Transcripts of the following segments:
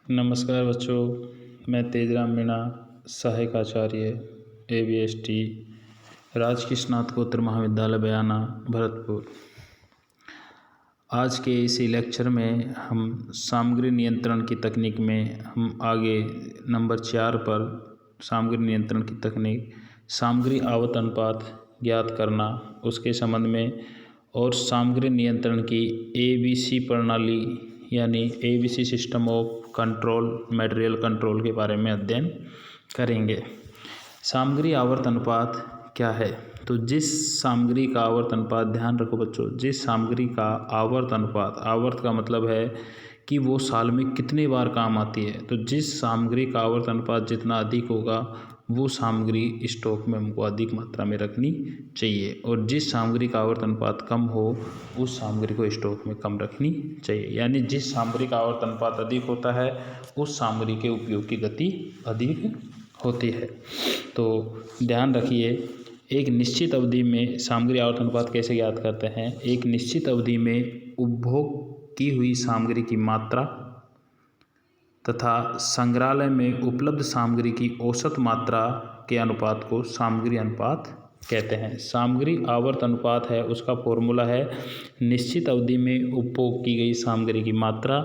नमस्कार बच्चों, मैं तेजराम मीणा, सहायक आचार्य ABST राजकीय स्नातकोत्तर महाविद्यालय बयाना भरतपुर। आज के इसी लेक्चर में हम सामग्री नियंत्रण की तकनीक में हम आगे नंबर 4 पर सामग्री नियंत्रण की तकनीक सामग्री आवर्त अनुपात ज्ञात करना उसके संबंध में और सामग्री नियंत्रण की ABC प्रणाली यानी ABC system of control material control के बारे में अध्ययन करेंगे। सामग्री आवर्त अनुपात क्या है? तो जिस सामग्री का आवर्त अनुपात, ध्यान रखो बच्चों, जिस सामग्री का आवर्त अनुपात, आवर्त का मतलब है कि वो साल में कितने बार काम आती है, तो जिस सामग्री का आवर्त अनुपात जितना अधिक होगा वो सामग्री स्टॉक में हमको अधिक मात्रा में रखनी चाहिए, और जिस सामग्री का आवर्त अनुपात कम हो उस सामग्री को स्टॉक में कम रखनी चाहिए। यानी जिस सामग्री का आवर्त अनुपात अधिक होता है उस सामग्री के उपयोग की गति अधिक होती है। तो ध्यान रखिए, एक निश्चित अवधि में सामग्री आवर्त अनुपात कैसे ज्ञात करते हैं? एक निश्चित अवधि में उपभोग की हुई सामग्री की मात्रा तथा संग्रहालय में उपलब्ध सामग्री की औसत मात्रा के अनुपात को सामग्री अनुपात कहते हैं। सामग्री आवर्त अनुपात है, उसका फॉर्मूला है निश्चित अवधि में उपभोग की गई सामग्री की मात्रा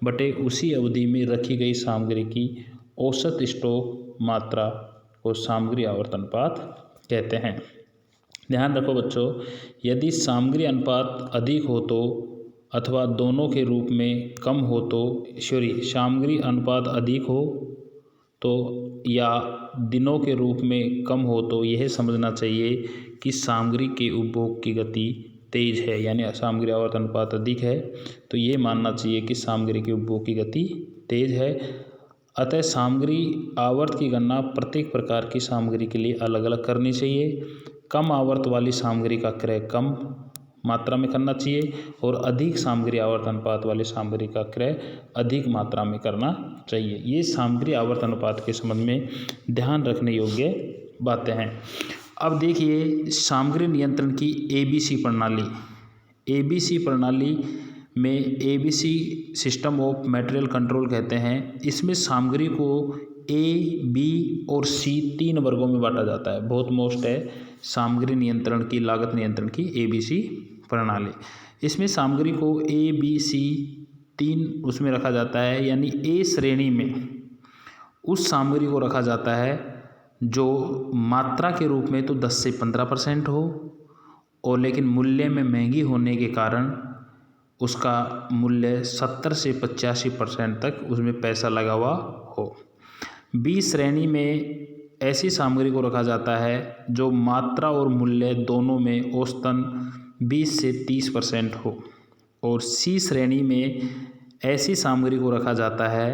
बटे उसी अवधि में रखी गई सामग्री की औसत स्टॉक मात्रा को सामग्री आवर्त अनुपात कहते हैं। ध्यान रखो बच्चों, यदि सामग्री अनुपात अधिक हो तो अथवा दोनों के रूप में कम हो तो सामग्री अनुपात अधिक हो तो या दिनों के रूप में कम हो तो यह समझना चाहिए कि सामग्री के उपभोग की गति तेज है, यानी सामग्री आवर्त अनुपात अधिक है तो ये मानना चाहिए कि सामग्री के उपभोग की गति तेज है। अतः सामग्री आवर्त की गणना प्रत्येक प्रकार की सामग्री के लिए अलग अलग करनी चाहिए। कम आवर्त वाली सामग्री का क्रय कम मात्रा में करना चाहिए और अधिक सामग्री आवर्त अनुपात वाली सामग्री का क्रय अधिक मात्रा में करना चाहिए। ये सामग्री आवर्त अनुपात के संबंध में ध्यान रखने योग्य बातें हैं। अब देखिए सामग्री नियंत्रण की ABC प्रणाली। ABC प्रणाली में ABC system of material control कहते हैं। इसमें सामग्री को A, B और C 3 वर्गों में बांटा जाता है। बहुत मोस्ट है सामग्री नियंत्रण की, लागत नियंत्रण की ABC प्रणाली। इसमें सामग्री को A, B, C 3 उसमें रखा जाता है, यानी A श्रेणी में उस सामग्री को रखा जाता है जो मात्रा के रूप में तो 10 से 15% हो और लेकिन मूल्य में महंगी होने के कारण उसका मूल्य 70 से 85% तक उसमें पैसा लगा हुआ हो। B श्रेणी में ऐसी सामग्री को रखा जाता है जो मात्रा और मूल्य दोनों में औसतन 20 से 30% हो, और C श्रेणी में ऐसी सामग्री को रखा जाता है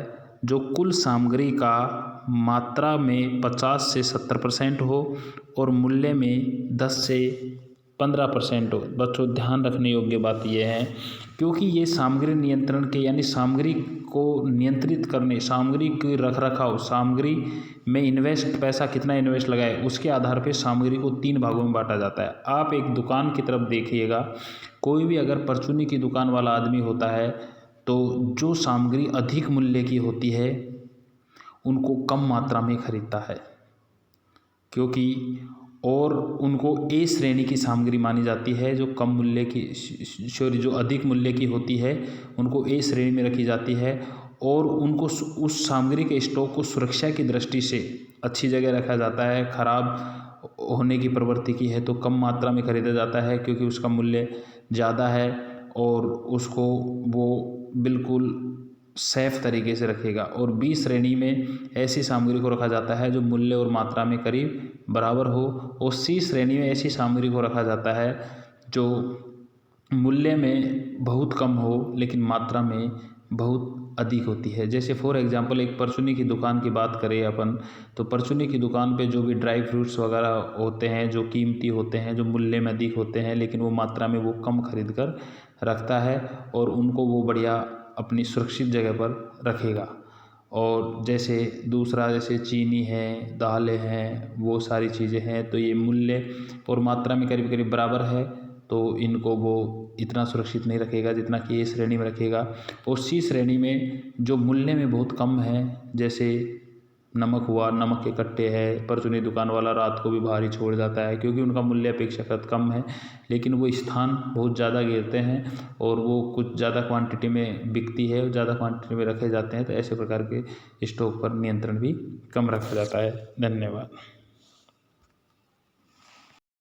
जो कुल सामग्री का मात्रा में 50 से 70% हो और मूल्य में 10 से 15% हो। बच्चों ध्यान रखने योग्य बात यह है, क्योंकि ये सामग्री नियंत्रण के यानी सामग्री को नियंत्रित करने, सामग्री के रख रखाव, सामग्री में पैसा कितना इन्वेस्ट लगाए उसके आधार पर सामग्री को 3 भागों में बांटा जाता है। आप एक दुकान की तरफ देखिएगा, कोई भी अगर परचूनी की दुकान वाला आदमी होता है तो जो सामग्री अधिक मूल्य की होती है उनको कम मात्रा में खरीदता है, क्योंकि और उनको A श्रेणी की सामग्री मानी जाती है। जो कम मूल्य की जो अधिक मूल्य की होती है उनको A श्रेणी में रखी जाती है और उनको उस सामग्री के स्टॉक को सुरक्षा की दृष्टि से अच्छी जगह रखा जाता है। खराब होने की प्रवृत्ति की है तो कम मात्रा में खरीदा जाता है, क्योंकि उसका मूल्य ज़्यादा है और उसको वो बिल्कुल सेफ तरीके से रखेगा। और B श्रेणी में ऐसी सामग्री को रखा जाता है जो मूल्य और मात्रा में करीब बराबर हो, और C श्रेणी में ऐसी सामग्री को रखा जाता है जो मूल्य में बहुत कम हो लेकिन मात्रा में बहुत अधिक होती है। जैसे फॉर एग्जांपल एक परचूनी की दुकान की बात करें अपन, तो परचूनी की दुकान पे जो भी ड्राई फ्रूट्स वगैरह होते हैं जो कीमती होते हैं, जो मूल्य में अधिक होते हैं लेकिन वो मात्रा में वो कम खरीद कर रखता है और उनको वो बढ़िया अपनी सुरक्षित जगह पर रखेगा। और जैसे दूसरा जैसे चीनी है, दालें हैं, वो सारी चीज़ें हैं, तो ये मूल्य और मात्रा में करीब करीब बराबर है तो इनको वो इतना सुरक्षित नहीं रखेगा जितना कि ए श्रेणी में रखेगा। और सी श्रेणी में जो मूल्य में बहुत कम है, जैसे नमक हुआ, नमक के कट्टे हैं, परचूनी दुकान वाला रात को भी बाहर ही छोड़ जाता है क्योंकि उनका मूल्य अपेक्षाकृत कम है, लेकिन वो स्थान बहुत ज़्यादा घेरते हैं और वो कुछ ज़्यादा क्वांटिटी में बिकती है और ज़्यादा क्वांटिटी में रखे जाते हैं। तो ऐसे प्रकार के स्टॉक पर नियंत्रण भी कम रखा जाता है। धन्यवाद।